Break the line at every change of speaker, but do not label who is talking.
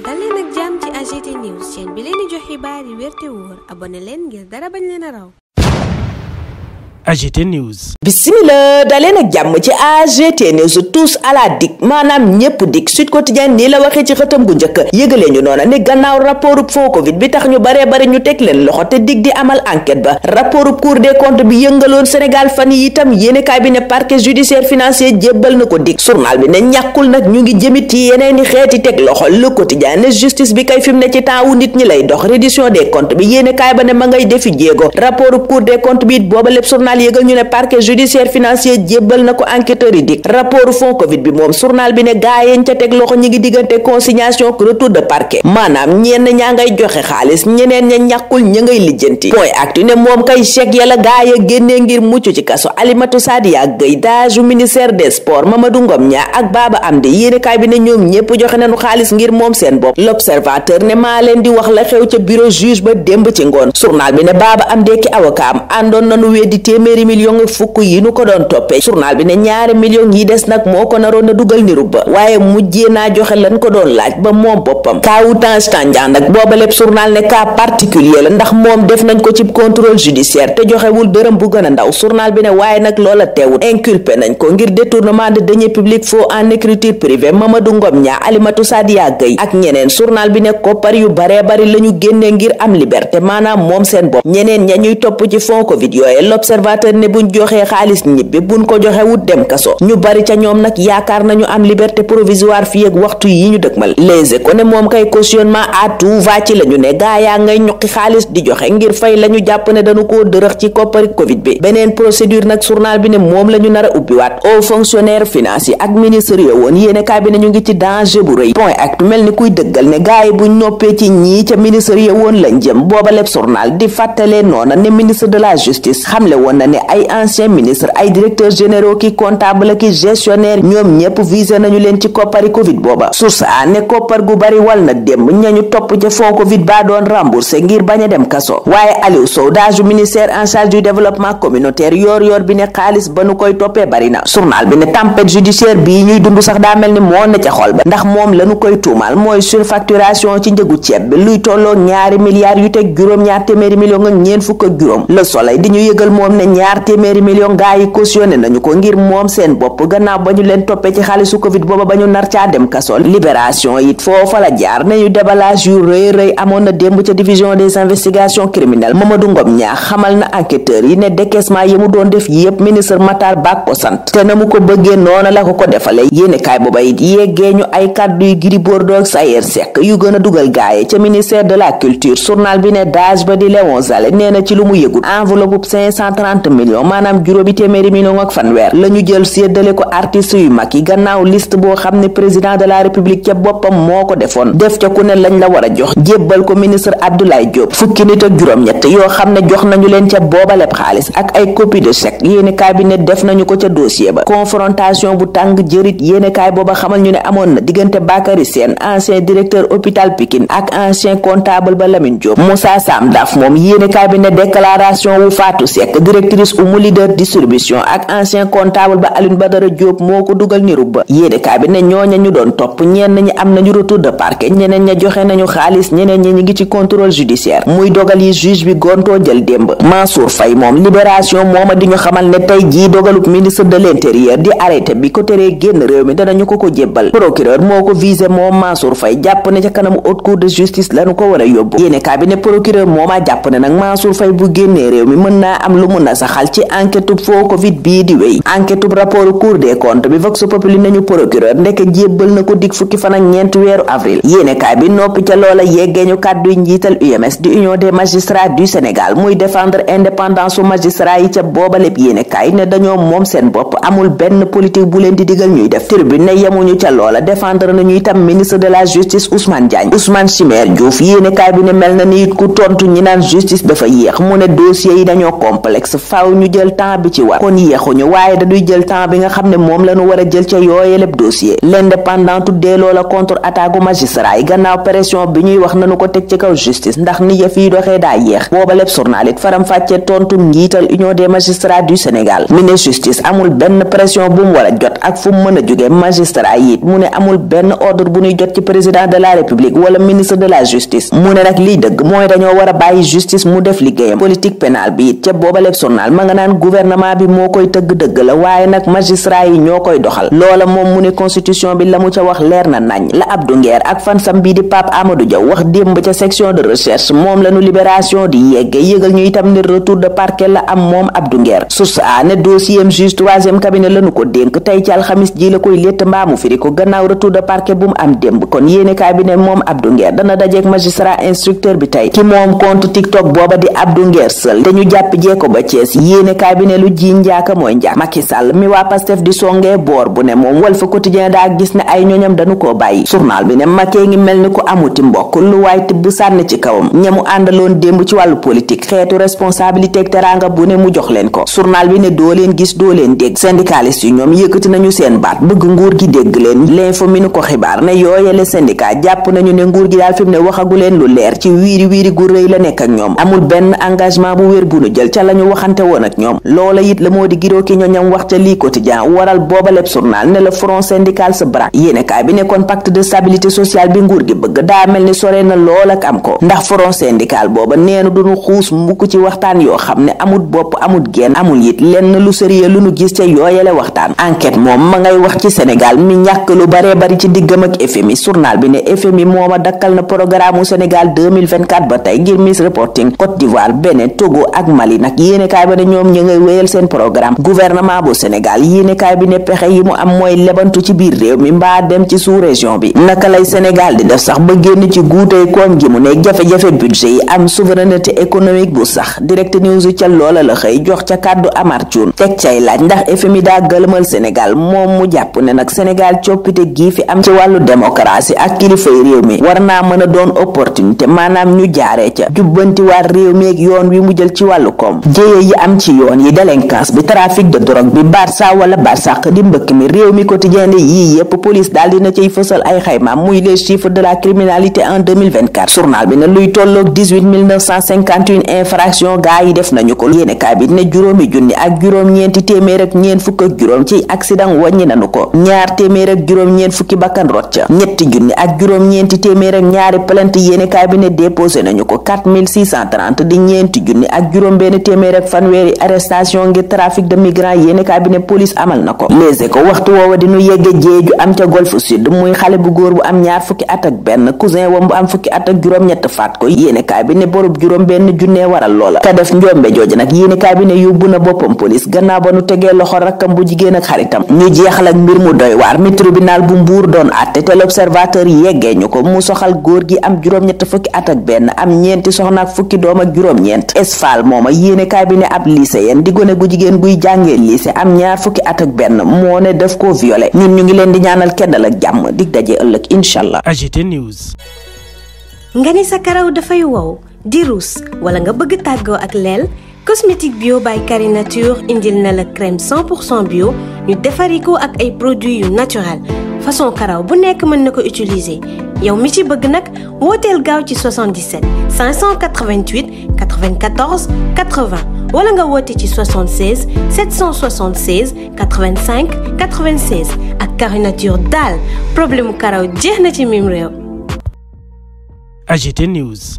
dal leen ak jàmm ci AGT News chaîne bi leen di jox xibaar yi wér te wóor abonné leen ngir dara bañ leen a raw.
AGT News.
Bismillah daleen ak jàmm ci AGT News tous à la dik maanaam ñépp dik Sud Quotidien nii la waxee ci xëtam gu njëkk yëgalee ñu noona ni gannaaw rapportu fond Covid bi tax ñu baree bari ñu teg leen loxo te dig di amal enquête ba rapportu Cour des comptes bi yëngaloon Sénégal fan yi itam yéenekaay bi ne parquet judiciaire financier jébbal na ko dik journal bi ne ñàkkul nag ñu ngi jëmit ci yeneeni xeeti teg loxo Le Quotidien ne justice bi kay fi mu ne ci temps wu nit ñi lay dox reddition des comptes bi yéenekaay ba ne ma ngay defi jéego rapportu Cour des comptes bi it booba lépp journal yëgal ñu ne parquet judiciaire financier jébbal na ko enquêteur yi dik rapport fond Covid bi moom journal bi ne gaayeen ca teg loxo ñi ngi diggante consignation retour de parquet maanaam ñenn ñaa ngay joxe xaalis ñeneen ña ñàkkul ña ngay lijjanti point actu ne moom kay chèque yàlla gaaya génnee ngir mucc ci kaso Alimatu Sadia Gueye daaju ministère des sports Mamadou Ngom ñaa ak Baba Amdi yéenekaay bi ne ñoom ñépp joxe nañu xaalis ngir moom seen bopp l'observateur ne maa leen di wax la xew ca bureau juge ba démb ci ngoon journal bi ne Baba Amdi ki avocat am àndoon nañu weddi téeméeri million fukk yi nu ko doon toppee journal bi ne ñaari millions yi des nag moo ko naroon a dugal ni rubba waaye mujjee naa joxe lan ko doon laaj ba moom boppam kaawu Tange Tandian nag booba lépp journal ne cas particulier la ndax moom def nañ ko ci contrôle judiciaire te joxewul dërëm bu gën a ndaw journal bi ne waaye nag loola teewul inculpé nañ ko ngir détournement de deniers publics faux en écriture privée Mamadou Ngom ñaa Alimatu Sadia Gueye ak ñeneen journal bi ne koppar yu baree bari la ñu génnee ngir am liberté maanaam moom seen bopp ñeneen ña ñuy topp ci fond Covid yooye l'observateur ne buñ joxee xaalis ñibbi buñ ko joxe wut dem kaso ñu bari ca ñoom nag yaakaar nañu am liberté provisoire fii ak waxtu yi ñu dëgmal Les Échos ne moom kay cautionnement à tout va ci la ñu ne gaa yaa ngay ñuqi xaalis di joxe ngir fay la ñu jàpp ne dañu koo dërëx ci koppari Covid bi beneen procédure nag journal bi ne moom la ñu nar a ubbiwaat aux fonctionnaires financiers ak ministre yo woon yéenekaay bi ne ñu ngi ci danger bu rëy point actu mel ni kuy dëggal ne gaa yi buñ noppee ci ñii ca ministre yo woon lañ jëm booba lépp journal di fàttalee noona ne ministre de la justice xamle woon na ne ay ancien ministre ay directeurs généraux ki comptable ki gestionnaire ñoom ñépp visé nañu leen ci koppari Covid booba source a ne koppar gu bari wal na démb ñañu topp ca fond Covid ba doon remboursé ngir bañ a dem kaso waaye Aliou Sow daaju ministère en charge du développement communautaire yoor bi ne xaalis ba nu koy toppee bari na journal bi ne tempête judiciaire bii ñuy dund sax daa mel ni moo ne ca xol ba ndax moom lañu koy tuumal mooy surfacturation ci njëgu ceeb bi luy tolloo ñaari milliards yu teg juróom-ñaar téeméeri million ak ñeent fukk ak juróom Le Soleil di ñu yëgal moom ne ñaar téeméeri million gaa yi cautionné nañu ko ngir moom seen bopp gannaaw ba ñu leen toppee ci xaalisu Covid booba ba ñu nar caa dem kaso libération it foofa la jaar nañu déballage yu rëy amoon na démb ca division des investigations criminelles Mamadou Ngom ñaa xamal na enquêteurs yi ne décaissement yi mu doon def yépp ministre Matar Ba ko sant te na mu ko bëggee noona la ko defale yéenekaay booba it yeggee ñu ay kàddu yu Gris Bordeaux ak Sayer Seck yu gën a dugal gaaye ca ministère de la culture journal bi ne dage ba di Léon Zale nee na ci lu mu yëgul enveloppe 530 millions maanaam juróomi téeméeri million ak fanweer la ñu jël séddale ko artistes yu mag yi gannaaw liste boo xam ne président de la république ca boppam moo ko defoon def ca ku ne lañ la war a jox jébbal ko ministre Abdoulaye Diop fukki nit ak juróom-ñett yoo xam ne jox nañu leen ca boobaleb xaalis ak ay copie de chèque yéene cabinet def nañu ko ca dossier ba confrontation bu tàng jërit yéene kaay booba xamal ñu ne amoon na diggante Bakary Sène ancien directeur hôpital Pikine ak ancien comptable ba Lamine Diop Moussa Sam Daf moom yéene cabinet déclaration wu Fatou Seck directrice umu leader distribution ak ancien comptable ba Alioune Badara Diop moo ko dugal ni rubba yéenekaay bi ne ñooña ñu doon topp ñenn ñi am nañu retour de parquet ñeneen ña joxe nañu xaalis ñeneen ñi ngi ci contrôle judiciaire muy dogal yi juge bi gontoo jël démb Mansour Faye moom libération mooma di ñu xamal ne tey jii dogalub ministre de l'intérieur di arrêté bi ko teree génn réew mi danañu ko jébbal procureur moo ko visé moom Mansour Faye jàpp ne ca kanamu haute cour de justice lañu ko war a yóbbu yéenekaay bi ne procureur mooma jàpp ne nag Mansour Faye bu génnee réew mi mën naa am lu mun a saxal ci enquête faux Covid bii di wéy enquête rapport Cour des comptes bi Vox Populi nañu procureur ndeke jébbal na ko dig fukki fan ak ñeent weeru avril yéenekaay bi noppi ca loola yeggee ñu kàdduy njiital UMS di Union des magistrats du Sénégal muy défendre indépendance su magistrat yi ca booba lépp yéenekaay ne dañoo moom seen bopp amul benn politique bu leen di digal ñuy def tribune ne yemuñu ca loola défendre nañu itam ministre de la justice Ousmane Diagne Ousmane Chimère Diouf yéenekaay bi ne mel na ni it ku tontu ñi naan justice dafa yéex mu ne dossier yi dañoo complexe faaw ñu jël temps bi ci war kon yéexuñu waaye dañuy jël temps bi nga xam ne moom lañu war a jël ca yooye lépp dossier l'indépendant tuddee loola contre attaque u magistrat yi gannaaw pression bi ñuy wax nañu ko teg ci kaw justice ndax ni yëf yi doxee daa yéex booba lépp journal it faram fàccee tontu njiital union des magistrats du Sénégal mi ne justice amul benn pression bu mu war a jot ak fu mu mën a jóge magistrat yi it mu ne amul benn ordre bu ñuy jot ci président de la république wala ministre de la justice mu ne nag liy dëgg mooy dañoo war a bàyyi justice mu def liggéeyam politique pénale bi it ca booba lépp journal ma nga naan gouvernement bi moo koy tëgg dëgg la waaye nag magistrat yi ñoo koy doxal loola moom mu ne constitution bi la mu ca wax leer na nañ la Abdou Nguer ak fansam bii di Pape Amadou Diaw wax démb ca section de recherche moom lañu libération di yegge yëgal ñu itam ne retour de parquet la am moom Abdou Nguer source a ne dossier juge troisième cabinet lañu ko dénk tey ci alxamis ji la koy létt mbaamu firi ko gannaaw retour de parquet bu mu am démb kon yéene cabinet moom Abdou Nguer dana dajeek magistrat instructeur bi tey ki moom compte TikTok booba di Abdou Nguer Seul te ñu jàpp jee ko ba Thiès yéene cabinet lu ji njaaka mooy njaak Macky Sall mi waa Pastef di songee boor bu ne moom Walf Quotidien daa gis ne ay ñoñam dañu koo bàyyi journal bi ne Macky ngi mel ni ku amuti mbokk lu waay tibb sànni ci kawam ñamu àndaloon démb ci wàllu politique xeetu responsabilité ak teranga bu ne mu jox leen ko journal bi ne doo leen gis doo leen dégg syndicaliste yi ñoom yëkkati nañu seen baat bëgg nguur gi dégg leen l'info mi nu ko xibaar ne yooyele syndicat jàpp nañu ne nguur gi daal fi mu ne waxagu leen lu leer ci wiiri gu rëy la nekk ak ñoom amul benn engagement bu wér bu nu jël ca la ñu waxante woon ak ñoom loola it la moo di giroo ki ñoñam wax ca lii quotidien waral booba lépp journal ne le front syndical se braque yéenekaay bi ne kon pacte de stabilité sociale bi nguur gi bëgg daa mel ni sore na lool ak am ko ndax front syndical booba neenu duñu xuus mukk ci waxtaan yoo xam ne amul bopp amul genn amul it lenn lu sérieux lu nu gis ca yooyele waxtaan enquête moom ma ngay wax ci Sénégal mi ñàkk lu baree bari ci diggam ak FMI journal bi ne FMI mooma dakkal na programme u Sénégal 2024 ba tey ngir Miss Reporting Côte d'Ivoire Bénin Togo ak Mali nag yéenekaay bi ne ñoom ñu ngay wéyal seen programme gouvernement bu Sénégal yéenekaay bi ne pexe yi mu am mooy lebantu ci biir réew mi mbaa dem ci sous-région bi naka lay Sénégal di def sax ba génn ci guutey koom gi mu ne jafe-jafe budget yi am souveraineté économique bu sax Direct News ca loola la xëy jox ca kàddu Amar Thioune teg cay laaj ndax FMI daa gëlëmal Sénégal moom mu jàpp ne nag Sénégal coppite gii fi am ci wàllu démocratie ak kilifay réew mi war naa mën a doon opportunité maanaam ñu jaaree ca jubbanti waar réew mi ak yoon wi mu jël ci wàllu koom jéye yi am ci yoon yi délinquance bi trafic de drogue bi Barça wala Barsaq di mbëkk mi réew mi quotidien yii yépp police daal dina ciy fësal ay xaymaam muy les chiffres de la criminalité en 2024 journal bi ne luy tolloog 18951 infraction gaa yi def nañu ko yéenekaay bi ne juróomi junni ak juróom-ñeenti téeméer ak ñeent fukk ak juróom ci accident wàññi nañu ko ñaar téeméer ak juróom-ñeent fukki bakkan rot ca ñetti junni ak juróom-ñeenti téeméer ak ñaari plainte yéenekaay bi ne déposé nañu ko 4630 di ñeenti junni ak juróom benn téeméer ak fanweeri arrestation ngir trafic de migrants yéenekaay bi ne police amal na ko Les Échos waxtu woowa dinu yegge jeeju am ca Golfe Sud muy xale bu góor bu am ñaar fukki at ak benn cousin wam bu am fukki at ak juróom-ñett faat ko yéenekaay bi ne borub juróom benn junnee waral loola ka def njombe jooju nag yéenekaay bi ne yóbbu na boppam police gannaaw ba nu tegee loxo rakkam bu jigéen ak xaritam ñu jeexal ak mbir mu doy waar mi tribunal bu Mbuur doon àtte te l'Observateur yeggee ñu ko mu soxal góor gi am juróom-ñett fukki at ak benn am ñeenti soxna ak fukki doom ak juróom-ñeent Esfal mooma yéenekaay bi ne ab lycéen di gone gu jigéen guy jàngee lycée am ñaar fukki at ak benn moo ne def ko violé ñun ñu ngi leen di ñaanal keddal ak jàmm dig daje ëllëg inshallah.
AGT News.
nga ni sa karaw dafay wow di ruus wala nga bëgg tàggoo ak leel cosmétique bio by Carinature indil na la crème 100% bio ñu defari ko ak ay produits yu naturel façon karaw bu nekk mën na ko utiliser yow mi ci bëgg nag wooteel gaaw ci 77 588 94 80 wala nga woote ci 76 776 85 96 ak Carinature daal problème karaw jeex na ci mim réew.
AGT News.